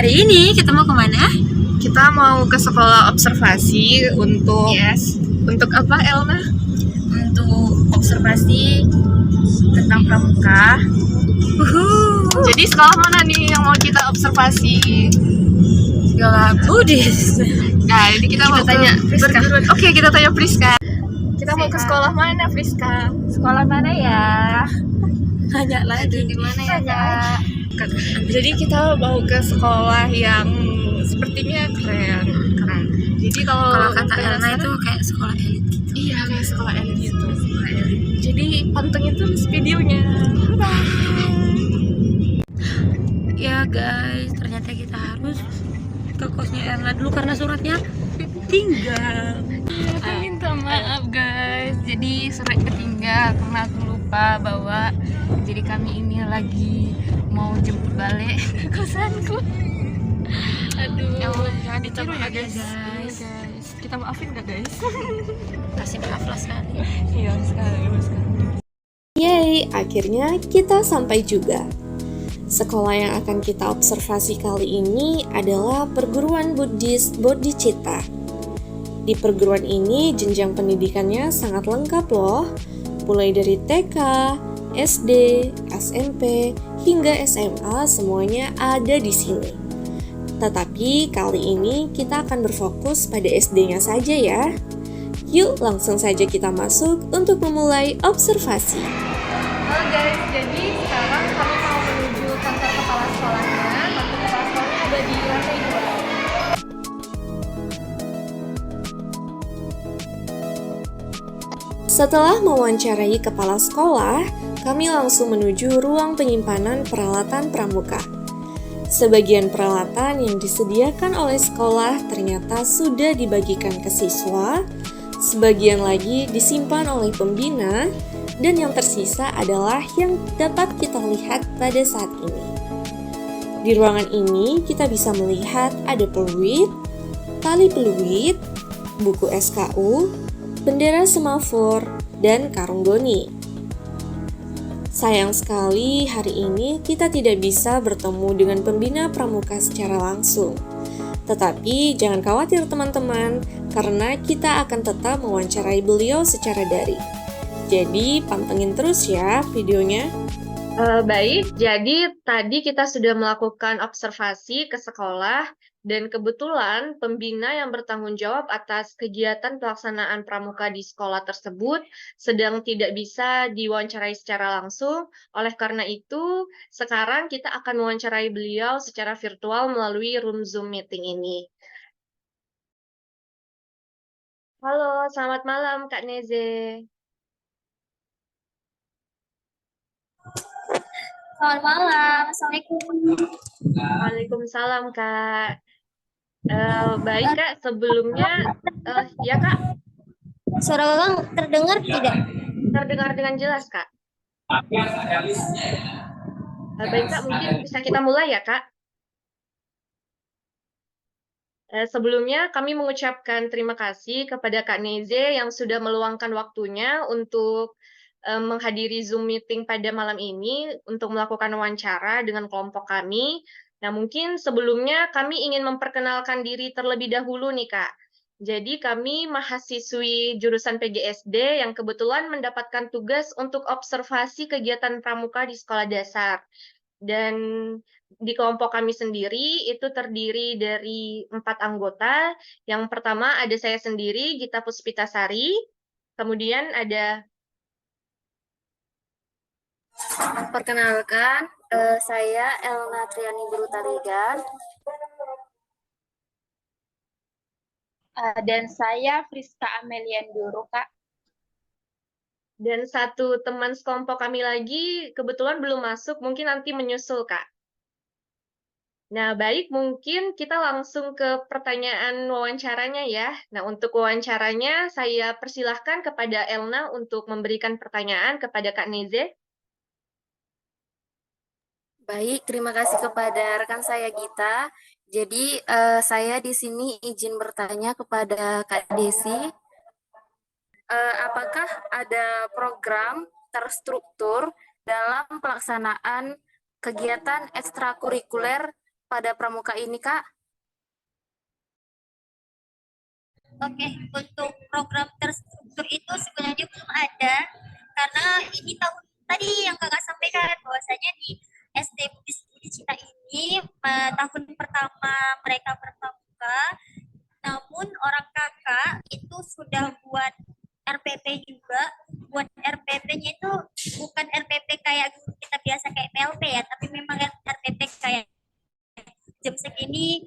Hari ini kita mau kemana? Kita mau ke sekolah observasi untuk untuk apa, Elna? Untuk observasi tentang pramuka. Jadi sekolah mana nih yang mau kita observasi? Sekolah Buddhis. Nah, ini kita mau tanya Friska. Oke, kita tanya Friska. Kita mau ke Sehat. sekolah mana, Friska? Sekolah mana ya? Tanya lagi. Di mana ya, Kak? Jadi kita mau ke sekolah yang sepertinya keren. Jadi Kalau kata Elna itu kayak sekolah elit. Iya, kayak sekolah elit gitu. Jadi pantengin terus videonya. Ya guys, ternyata kita harus ke kosnya Elna dulu karena suratnya tinggal. Aku minta maaf guys, jadi surat ketinggal karena aku lupa bawa. Jadi kami ini lagi mau jemput balik ke kosanku. Aduh, Jangan ditiru ya guys. guys. Kita maafin nggak guys? Kasih maaf lah sekali. Iya sekali. Yeay, akhirnya kita sampai juga. Sekolah yang akan kita observasi kali ini adalah perguruan Buddhis Bodhicitta. Di perguruan ini jenjang pendidikannya sangat lengkap loh, mulai dari TK, SD, SMP, hingga SMA semuanya ada di sini. Tetapi kali ini kita akan berfokus pada SD-nya saja ya. Yuk langsung saja kita masuk untuk memulai observasi. Halo guys, jadi sekarang kami mau menuju kantor kepala sekolahnya. Kantor kepala sekolahnya ada di lantai 2. Setelah mewawancarai kepala sekolah, kami langsung menuju ruang penyimpanan peralatan pramuka. Sebagian peralatan yang disediakan oleh sekolah ternyata sudah dibagikan ke siswa, sebagian lagi disimpan oleh pembina, dan yang tersisa adalah yang dapat kita lihat pada saat ini. Di ruangan ini kita bisa melihat ada peluit, tali peluit, buku SKU, bendera semafor, dan karung goni. Sayang sekali hari ini kita tidak bisa bertemu dengan pembina pramuka secara langsung. Tetapi jangan khawatir teman-teman, karena kita akan tetap mewawancarai beliau secara daring. Jadi pantengin terus ya videonya. Baik, jadi tadi kita sudah melakukan observasi ke sekolah dan kebetulan pembina yang bertanggung jawab atas kegiatan pelaksanaan pramuka di sekolah tersebut sedang tidak bisa diwawancarai secara langsung. Oleh karena itu, sekarang kita akan mewawancarai beliau secara virtual melalui room Zoom meeting ini. Halo, selamat malam Kak Neze. Selamat malam, Assalamualaikum. Waalaikumsalam Kak. Baik Kak, sebelumnya ya Kak, Suara Kakak terdengar tidak? terdengar dengan jelas Kak. Baik Kak, mungkin bisa kita mulai ya Kak. Sebelumnya kami mengucapkan terima kasih kepada Kak Neze yang sudah meluangkan waktunya untuk menghadiri Zoom meeting pada malam ini untuk melakukan wawancara dengan kelompok kami. Nah, mungkin sebelumnya kami ingin memperkenalkan diri terlebih dahulu nih, Kak. Jadi kami mahasiswi jurusan PGSD yang kebetulan mendapatkan tugas untuk observasi kegiatan pramuka di sekolah dasar. Dan di kelompok kami sendiri itu terdiri dari 4 anggota. Yang pertama ada saya sendiri, Gita Puspitasari. Kemudian ada Perkenalkan, saya Elna Triani Brutarigan. Dan saya Friska Amelian Duru, Kak. dan satu teman sekelompok kami lagi kebetulan belum masuk, mungkin nanti menyusul, Kak. Nah, baik, mungkin kita langsung ke pertanyaan wawancaranya ya. Nah, untuk wawancaranya saya persilahkan kepada Elna untuk memberikan pertanyaan kepada Kak Neze. Baik, terima kasih kepada rekan saya Gita. Jadi saya di sini izin bertanya kepada Kak Desi, apakah ada program terstruktur dalam pelaksanaan kegiatan ekstrakurikuler pada pramuka ini, Kak? Oke, untuk program terstruktur itu sebenarnya belum ada karena ini tahun tadi yang kakak sampaikan bahwasanya di SD Budi Cita ini tahun pertama mereka berpramuka, namun orang kakak itu sudah buat RPP juga. Buat RPP-nya itu bukan RPP kayak kita biasa kayak PLP ya, tapi memang RPP kayak jam segini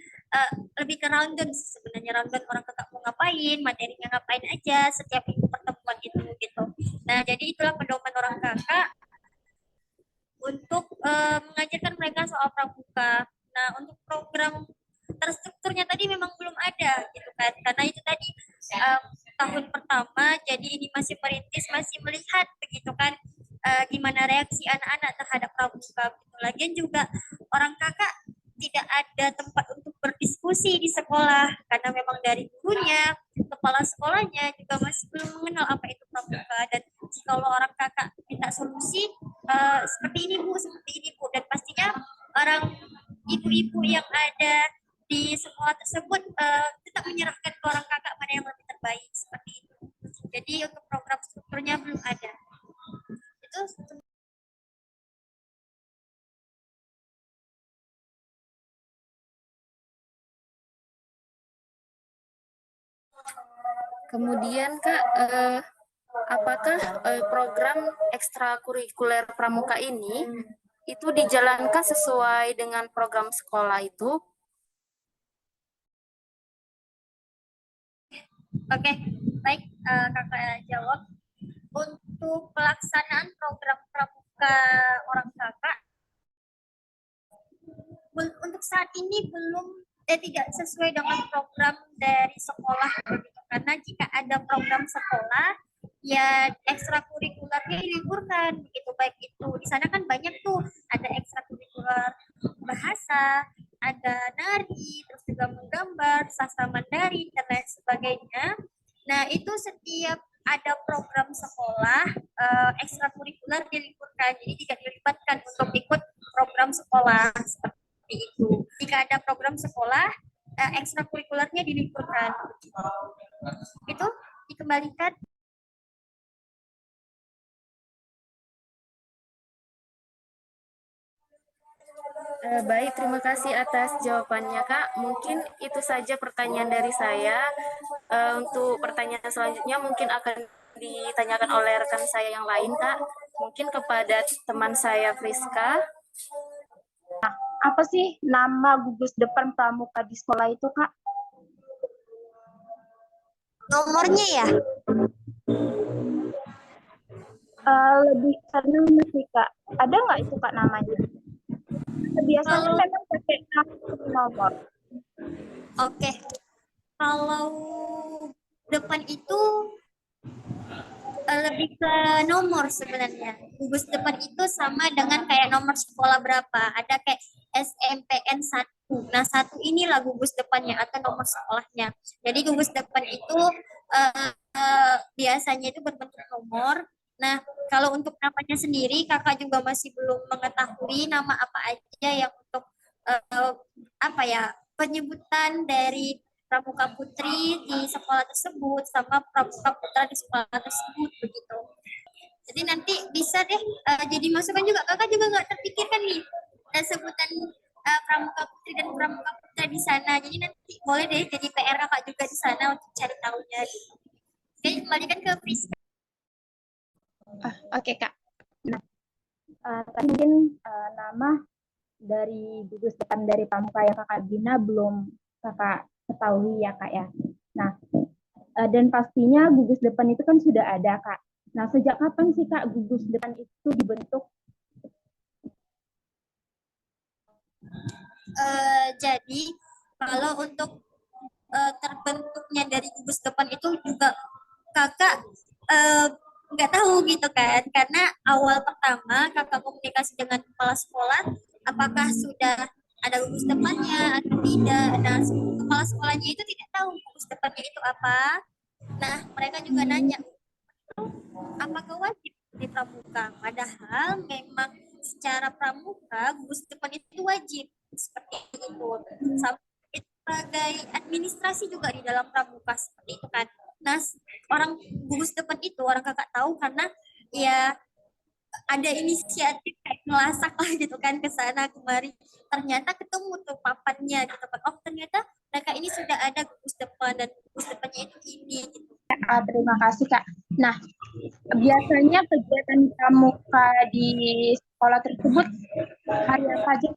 lebih ke rundown sebenarnya, rundown orang kakak mau ngapain, materinya ngapain aja setiap minggu pertemuan itu gitu. Nah jadi itulah pedoman orang kakak untuk mengajarkan mereka soal pramuka. Nah untuk program terstrukturnya tadi memang belum ada gitu kan, karena itu tadi tahun pertama, jadi ini masih merintis, masih melihat begitu kan gimana reaksi anak-anak terhadap pramuka. Lagian juga orang kakak tidak ada tempat untuk berdiskusi di sekolah karena memang dari gurunya, kepala sekolahnya juga masih belum mengenal apa itu pramuka. Dan kalau orang kakak minta solusi seperti ini bu, seperti ini bu, dan pastinya orang ibu-ibu yang ada di sekolah tersebut tetap menyerahkan ke orang kakak mana yang lebih terbaik seperti itu. Jadi untuk program strukturnya belum ada. Itu Kemudian Kak, apakah program ekstrakurikuler pramuka ini itu dijalankan sesuai dengan program sekolah itu? Oke, baik kakak jawab. Untuk pelaksanaan program pramuka orang kakak, untuk saat ini belum tidak sesuai dengan program dari sekolah gitu. Karena jika ada program sekolah ya ekstrakurikulernya diliburkan begitu, baik itu di sana kan banyak tuh, ada ekstrakurikuler bahasa, ada nari, terus juga menggambar, sastra Mandarin dan lain sebagainya. Nah itu setiap ada program sekolah ekstrakurikuler diliburkan, jadi tidak dilibatkan untuk ikut program sekolah seperti itu. Jika ada program sekolah ekstrakurikulernya diliburkan. Itu dikembalikan. Baik, terima kasih atas jawabannya Kak. Mungkin itu saja pertanyaan dari saya. Untuk pertanyaan selanjutnya mungkin akan ditanyakan oleh rekan saya yang lain Kak. Mungkin kepada teman saya Friska. Apa sih nama gugus depan pramuka di sekolah itu, Kak? Nomornya ya? Lebih karena sih, Kak. Ada nggak itu, Kak, namanya? Biasanya memang pakai nomor. Oke. Kalau depan itu lebih ke nomor sebenarnya. Gugus depan itu sama dengan kayak nomor sekolah berapa. Ada kayak SMPN 1. Nah, 1 inilah gugus depannya atau nomor sekolahnya. Jadi gugus depan itu biasanya itu berbentuk nomor. Nah, kalau untuk namanya sendiri kakak juga masih belum mengetahui nama apa aja yang untuk apa ya, penyebutan dari pramuka putri di sekolah tersebut sama pramuka putra di sekolah tersebut begitu. Jadi nanti bisa deh jadi masukan juga, kakak juga nggak terpikirkan nih sebutan pramuka putri dan pramuka putra di sana. Jadi nanti boleh deh jadi PR kakak juga di sana untuk cari tahunya. Oke, kembalikan ke Friska. Oke, Kak. Nah, tadi mungkin nama dari gugus depan dari pramuka yang Kakak bina belum Kakak ketahui ya, Kak ya. Nah, dan pastinya gugus depan itu kan sudah ada, Kak. Nah, sejak kapan sih, Kak, gugus depan itu dibentuk? Jadi kalau untuk terbentuknya dari gugus depan itu juga kakak nggak tahu gitu kan, karena awal pertama kakak komunikasi dengan kepala sekolah apakah sudah ada gugus depannya atau tidak. Nah, kepala sekolahnya itu tidak tahu gugus depannya itu apa. Nah, mereka juga nanya apakah wajib di pramuka, padahal memang secara pramuka gugus depan itu wajib. seperti itu. Sebagai administrasi juga di dalam pramuka seperti itu kan. Nah, orang gugus depan itu orang kakak tahu karena ya ada inisiatif kayak ngelasak lah gitu kan ke sana kemari. Ternyata ketemu tuh papannya gitu kan. Oh ternyata mereka ini sudah ada gugus depan dan gugus depannya itu ini gitu. Terima kasih Kak. Nah, biasanya kegiatan pramuka di sekolah tersebut hari apa aja?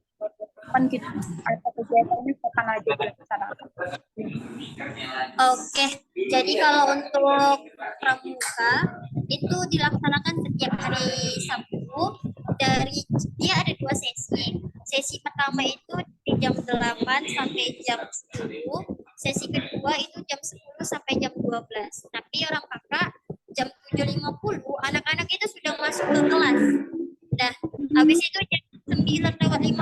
Kan gitu, atau kegiatannya kapan aja dilaksanakan? Oke, jadi kalau untuk pramuka itu dilaksanakan setiap hari Sabtu dari dia ada 2 sesi. Sesi pertama itu di jam 8 sampai jam 10. Sesi kedua itu jam 10 sampai jam 12. Tapi orang kakak jam 7.50 anak-anak itu sudah masuk ke kelas. Nah, habis itu jam 9.50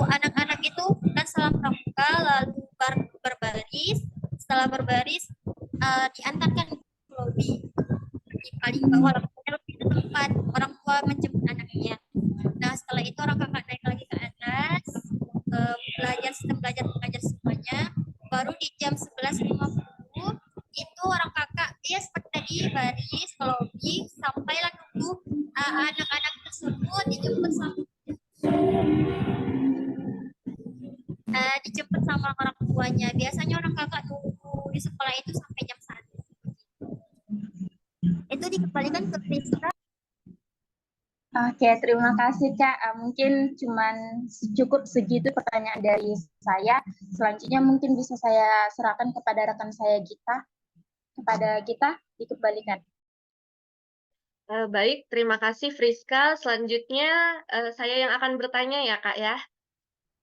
anak-anak itu kan salam pramuka lalu berbaris. Setelah berbaris diantarkan ke lobi di paling bawah lebih ke tempat orang tua menjemput anaknya. Nah setelah itu orang kakak naik lagi ke atas belajar sistem belajar mengajar semuanya. Baru di jam 11.50 itu orang kakak ya seperti tadi baris ke lobi sampailah nunggu anak-anak tersebut dijemput sama orang tuanya. Biasanya orang kakak nunggu di sekolah itu sampai jam 1. Itu dikembalikan ke Priska. Oke, terima kasih Kak. Mungkin cuman cukup segitu pertanyaan dari saya. Selanjutnya mungkin bisa saya serahkan kepada rekan saya Gita. Kepada Gita, dikembalikan. Baik, terima kasih Friska. Selanjutnya saya yang akan bertanya ya Kak ya.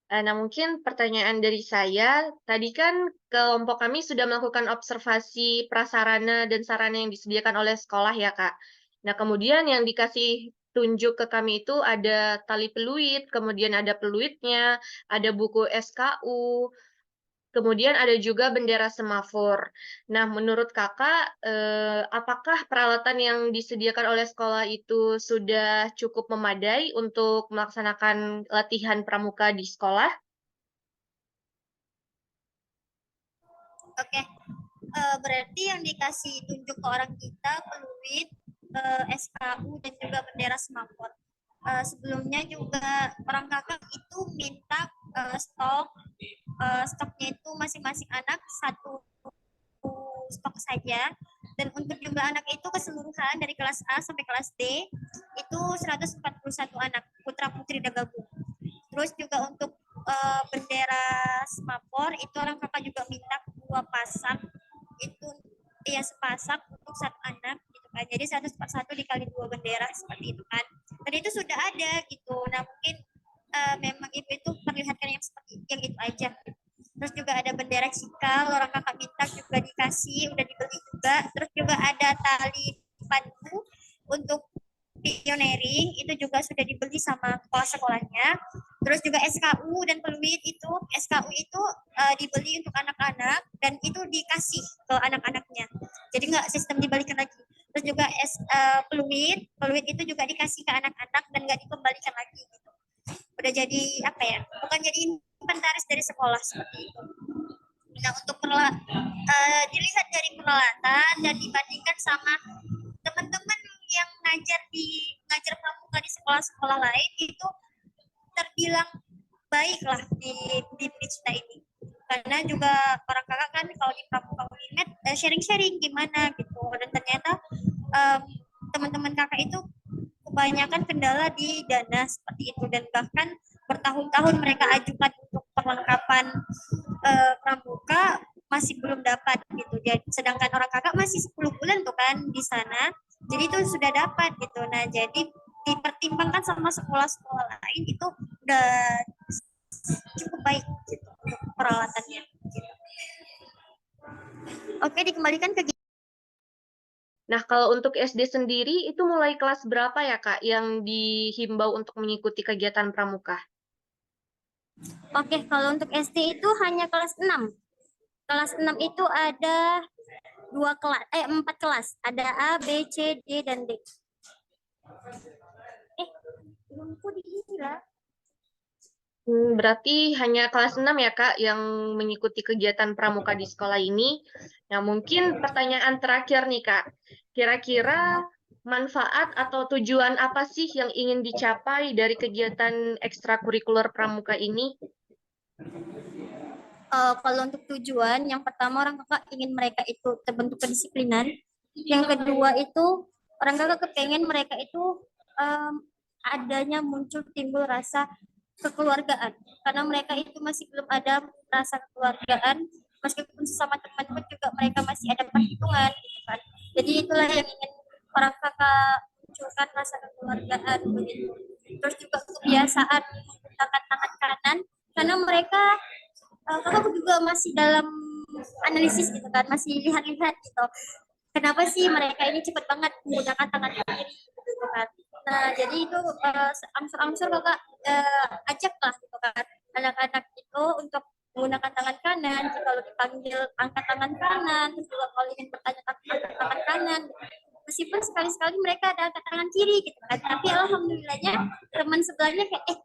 Nah mungkin pertanyaan dari saya, tadi kan kelompok kami sudah melakukan observasi prasarana dan sarana yang disediakan oleh sekolah ya Kak. Nah kemudian yang dikasih tunjuk ke kami itu ada tali peluit, kemudian ada peluitnya, ada buku SKU, kemudian ada juga bendera semafor. Nah, menurut Kakak, apakah peralatan yang disediakan oleh sekolah itu sudah cukup memadai untuk melaksanakan latihan pramuka di sekolah? Oke, berarti yang dikasih tunjuk ke orang kita peluit, SKU dan juga bendera semafor. Sebelumnya juga orang kakak itu minta stoknya itu masing-masing anak satu stok saja, dan untuk jumlah anak itu keseluruhan dari kelas A sampai kelas D itu 141 anak putra putri dan gabung. Terus juga untuk bendera semafor itu orang kakak juga minta 2 pasang, itu ya sepasang untuk 1 anak gitu kan. Jadi 141 dikali 2 bendera seperti itu kan. Dan itu sudah ada gitu. Nah mungkin memang itu perlihatkan yang seperti yang itu aja. Terus juga ada bendera cikal, orang kakak minta juga dikasih, udah dibeli juga. Terus juga ada tali pandu untuk pioneering, itu juga sudah dibeli sama kepala sekolahnya. Terus juga SKU dan peluit itu, SKU itu dibeli untuk anak-anak dan itu dikasih ke anak-anaknya. Jadi nggak sistem dibalikan lagi. Terus juga peluit itu juga dikasih ke anak-anak dan nggak dikembalikan lagi gitu. Udah jadi apa ya? Bukan jadi inventaris dari sekolah seperti itu. Nah untuk dilihat dari peralatan dan dibandingkan sama teman-teman yang ngajar pramuka di sekolah-sekolah lain itu terbilang baik lah di Pricita ini. Karena juga orang kakak kan kalau di pramuka Unimed sharing-sharing gimana gitu. Dan ternyata teman-teman kakak itu kebanyakan kendala di dana seperti itu, dan bahkan bertahun-tahun mereka ajukan untuk perlengkapan pramuka masih belum dapat gitu. Jadi sedangkan orang kakak masih 10 bulan tuh kan di sana. Jadi itu sudah dapat gitu. Nah, jadi dipertimbangkan sama sekolah-sekolah lain itu udah cukup baik gitu untuk peralatannya gitu. Oke, dikembalikan ke. Nah, kalau untuk SD sendiri itu mulai kelas berapa ya, Kak, yang dihimbau untuk mengikuti kegiatan pramuka? Oke, kalau untuk SD itu hanya kelas 6. Kelas 6 itu ada 4 kelas. Ada A, B, C, D, dan D. Belum di ini lah. Berarti hanya kelas 6 ya, Kak, yang mengikuti kegiatan pramuka di sekolah ini. Nah, mungkin pertanyaan terakhir nih, Kak. Kira-kira manfaat atau tujuan apa sih yang ingin dicapai dari kegiatan ekstrakurikuler pramuka ini? Kalau untuk tujuan, yang pertama orang kakak ingin mereka itu terbentuk kedisiplinan. Yang kedua itu orang kakak kepengen mereka itu adanya muncul timbul rasa kekeluargaan. Karena mereka itu masih belum ada rasa kekeluargaan, meskipun sesama teman pun juga mereka masih ada perhitungan gitu kan. Jadi itulah yang ingin orang kakak munculkan rasa kekeluargaan begitu. Terus juga kebiasaan menggunakan tangan kanan karena mereka kakak juga masih dalam analisis gitu kan, masih lihat-lihat gitu. Kenapa sih mereka ini cepat banget menggunakan tangan kiri gitu kan. Nah, jadi itu angsur-angsur kakak ajak lah gitu kan anak-anak itu untuk menggunakan tangan kanan. Kalau dipanggil angkat tangan kanan, terus juga kalau ingin bertanya angkat tangan kanan. Meskipun sekali-sekali mereka ada angkat tangan kiri gitu kan, tapi alhamdulillahnya teman sebelahnya kayak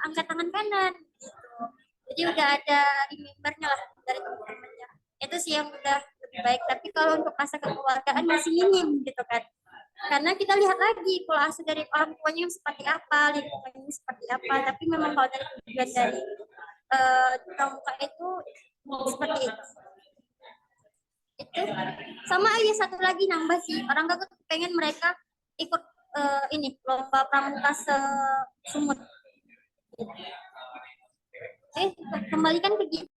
angkat tangan kanan gitu. Jadi udah ada remembernya lah dari teman-temannya. Itu sih yang udah lebih baik. Tapi kalau untuk rasa kekeluargaan masih minim gitu kan. Karena kita lihat lagi pola asuh dari orang tuanya seperti apa, lingkungannya seperti apa. Tapi memang kalau dari tujuan dari pramuka itu seperti itu. Sama aja satu lagi nambah sih. Orang kakak pengen mereka ikut ini lomba pramuka sumut. Kembalikan ke gitu.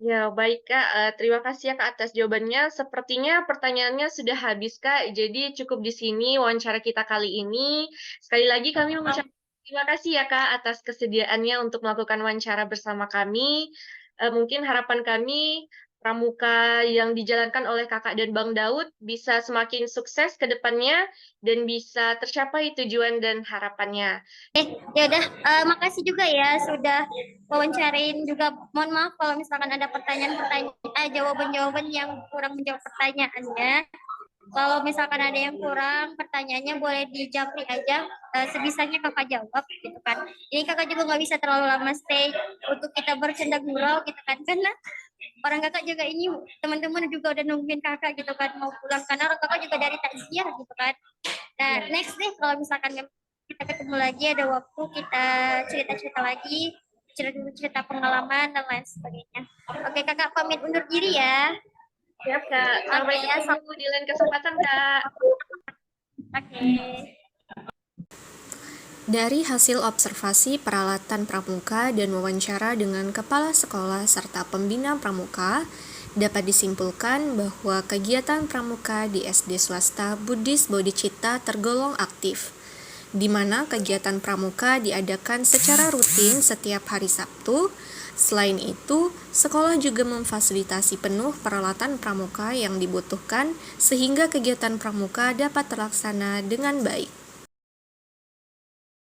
Ya, baik Kak. Terima kasih ya Kak atas jawabannya. Sepertinya pertanyaannya sudah habis Kak. Jadi cukup di sini wawancara kita kali ini. Sekali lagi kami mengucapkan terima kasih ya Kak atas kesediaannya untuk melakukan wawancara bersama kami. Mungkin harapan kami pramuka yang dijalankan oleh Kakak dan Bang Daud bisa semakin sukses ke depannya dan bisa tercapai tujuan dan harapannya. Ya udah, makasih juga ya sudah wawancarain juga. Mohon maaf kalau misalkan ada pertanyaan-pertanyaan, jawaban-jawaban yang kurang menjawab pertanyaannya. Kalau misalkan ada yang kurang pertanyaannya boleh dijawab aja, sebisanya kakak jawab gitu kan. Ini kakak juga nggak bisa terlalu lama stay untuk kita bercanda gurau gitu kan, karena orang kakak juga ini teman-teman juga udah nungguin kakak gitu kan mau pulang, karena orang kakak juga dari takziah gitu kan. Nah next deh kalau misalkan kita ketemu lagi ada waktu kita cerita-cerita lagi, cerita pengalaman dan lain sebagainya. Oke kakak pamit undur diri ya. Ya Kak, sampai ketemu di lain kesempatan Kak. Oke. Dari hasil observasi peralatan pramuka dan wawancara dengan kepala sekolah serta pembina pramuka, dapat disimpulkan bahwa kegiatan pramuka di SD swasta Buddhis Bodhicitta tergolong aktif, di mana kegiatan pramuka diadakan secara rutin setiap hari Sabtu. Selain itu, sekolah juga memfasilitasi penuh peralatan pramuka yang dibutuhkan sehingga kegiatan pramuka dapat terlaksana dengan baik.